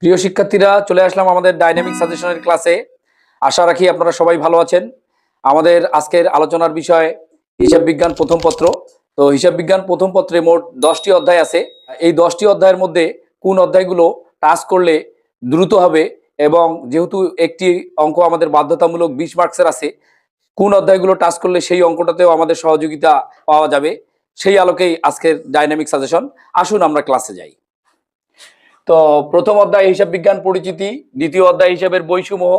প্রিয় শিক্ষার্থীরা, চলে আসলাম আমাদের ডাইনামিক সাজেশনের ক্লাসে। আশা রাখি আপনারা সবাই ভালো আছেন। আমাদের আজকের আলোচনার বিষয় হিসাব বিজ্ঞান প্রথম পত্র। তো হিসাব বিজ্ঞান প্রথম পত্রে মোট 10টি অধ্যায় আছে। এই 10টি অধ্যায়ের মধ্যে কোন অধ্যায়গুলো টাচ করলে দ্রুত হবে, এবং যেহেতু একটি অঙ্ক আমাদের বাধ্যতামূলক 20 মার্কসের আছে, কোন অধ্যায়গুলো টাচ করলে সেই অঙ্কটাতেও আমাদের সহযোগিতা পাওয়া যাবে, সেই আলোকেই আজকের ডাইনামিক সাজেশন। আসুন আমরা ক্লাসে যাই। তো প্রথম অধ্যায় হিসাব বিজ্ঞান পরিচিতি, দ্বিতীয় অধ্যায় হিসাবের বৈসমূহ,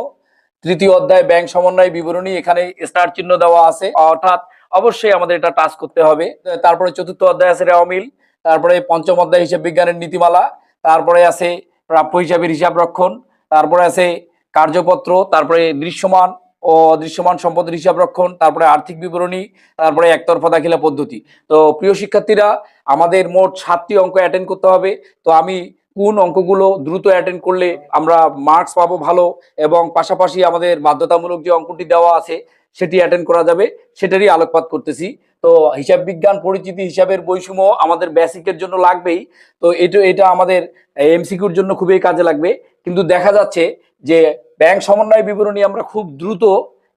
তৃতীয় অধ্যায় ব্যাংক সমন্বয় বিবরণী। এখানে স্টার চিহ্ন দেওয়া আছে, অর্থাৎ অবশ্যই আমাদের এটা টাচ করতে হবে। তারপরে চতুর্থ অধ্যায় আছে রেওয়ামিল, তারপরে পঞ্চম অধ্যায় হিসাব বিজ্ঞানের নীতিমালা, তারপরে আছে প্রাপ্য হিসাবের হিসাব রক্ষণ, তারপরে আছে কার্যপত্র, তারপরে দৃশ্যমান ও অদৃশ্যমান সম্পদের হিসাব রক্ষণ, তারপরে আর্থিক বিবরণী, তারপরে একতরফা দাখিলা পদ্ধতি। তো প্রিয় শিক্ষার্থীরা, আমাদের মোট 7টি অঙ্ক অ্যাটেন্ড করতে হবে। তো আমি কোন অঙ্কগুলো দ্রুত অ্যাটেন্ড করলে আমরা মার্কস পাবো ভালো, এবং পাশাপাশি আমাদের বাধ্যতামূলক যে অঙ্কটি দেওয়া আছে সেটি অ্যাটেন্ড করা যাবে, সেটারই আলোকপাত করতেছি। তো হিসাব বিজ্ঞান পরিচিতি, হিসাবের বৈষম্য আমাদের বেসিকের জন্য লাগবেই। তো এটা আমাদের এমসিকিউর জন্য খুবই কাজে লাগবে। কিন্তু দেখা যাচ্ছে যে ব্যাংক সমন্বয় বিবরণী আমরা খুব দ্রুত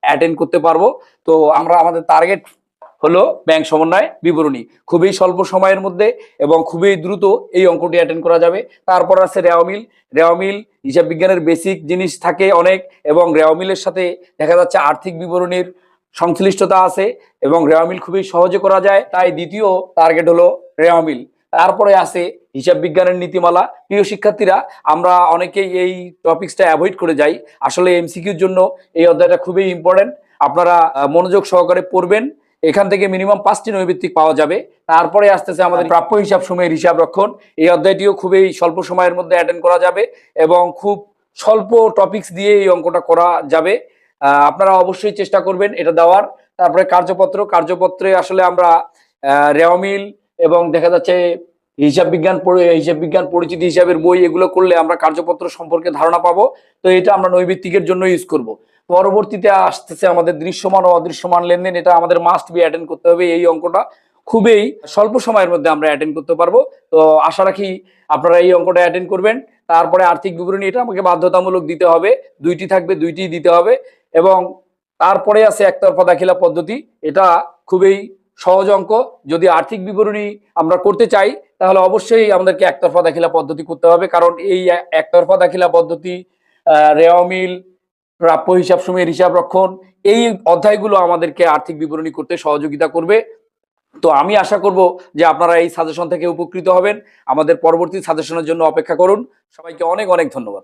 অ্যাটেন্ড করতে পারবো। তো আমাদের টার্গেট হলো ব্যাংক সমন্বয় বিবরণী, খুবই স্বল্প সময়ের মধ্যে এবং খুবই দ্রুত এই অঙ্কটি অ্যাটেন্ড করা যাবে। তারপর আছে রেওয়ামিল। রেওয়ামিল হিসাব বিজ্ঞানের বেসিক জিনিস থাকে অনেক, এবং রেওয়ামিলের সাথে দেখা যাচ্ছে আর্থিক বিবরণীর সংশ্লিষ্টতা আছে, এবং রেওয়ামিল খুবই সহজে করা যায়। তাই দ্বিতীয় টার্গেট হলো রেওয়ামিল। তারপরে আছে হিসাব বিজ্ঞানের নীতিমালা। প্রিয় শিক্ষার্থীরা, আমরা অনেকেই এই টপিকসটা অ্যাভয়েড করে যাই। আসলে এমসিকিউর জন্য এই অধ্যায়টা খুবই ইম্পর্টেন্ট। আপনারা মনোযোগ সহকারে পড়বেন। এখান থেকে মিনিমাম 5টি নৈর্ভিত্তিক পাওয়া যাবে। তারপরে আসতেছে আমাদের প্রাপ্য হিসাব সময়ের হিসাব রক্ষণ। এই অধ্যায়টিও খুবই স্বল্প সময়ের মধ্যে অ্যাটেন্ড করা যাবে, এবং খুব স্বল্প টপিকস দিয়ে এই অঙ্কটা করা যাবে। আপনারা অবশ্যই চেষ্টা করবেন এটা দেওয়ার। তারপরে কার্যপত্র। কার্যপত্রে আসলে আমরা রেওয়ামিল এবং দেখা যাচ্ছে হিসাব বিজ্ঞান পরিচিতি, হিসাবের বই, এগুলো করলে আমরা কার্যপত্র সম্পর্কে ধারণা পাবো। তো এটা আমরা নৈর্ভিত্তিকের জন্য ইউজ করব। পরবর্তীতে আসতেছে আমাদের দৃশ্যমান ও অদৃশ্যমান লেনদেন। এটা আমাদের মাস্ট বি অ্যাটেন্ড করতে হবে। এই অঙ্কটা খুবই স্বল্প সময়ের মধ্যে আমরা অ্যাটেন্ড করতে পারবো। তো আশা রাখি আপনারা এই অঙ্কটা অ্যাটেন্ড করবেন। তারপরে আর্থিক বিবরণী, এটা আমাকে বাধ্যতামূলক দিতে হবে, 2টি থাকবে, 2টি দিতে হবে। এবং তারপরে আছে একতরফা দাখিলা পদ্ধতি। এটা খুবই সহজ অঙ্ক। যদি আর্থিক বিবরণী আমরা করতে চাই তাহলে অবশ্যই আমাদেরকে একতরফা দাখিলা পদ্ধতি করতে হবে, কারণ এই একতরফা দাখিলা পদ্ধতি, রেওয়ামিল, প্রাপ্য হিসাব সময়ের হিসাব রক্ষণ, এই অধ্যায়গুলো আমাদেরকে আর্থিক বিবরণী করতে সহযোগিতা করবে। তো আমি আশা করব যে আপনারা এই সাজেশন থেকে উপকৃত হবেন। আমাদের পরবর্তী সাজেশনের জন্য অপেক্ষা করুন। সবাইকে অনেক অনেক ধন্যবাদ।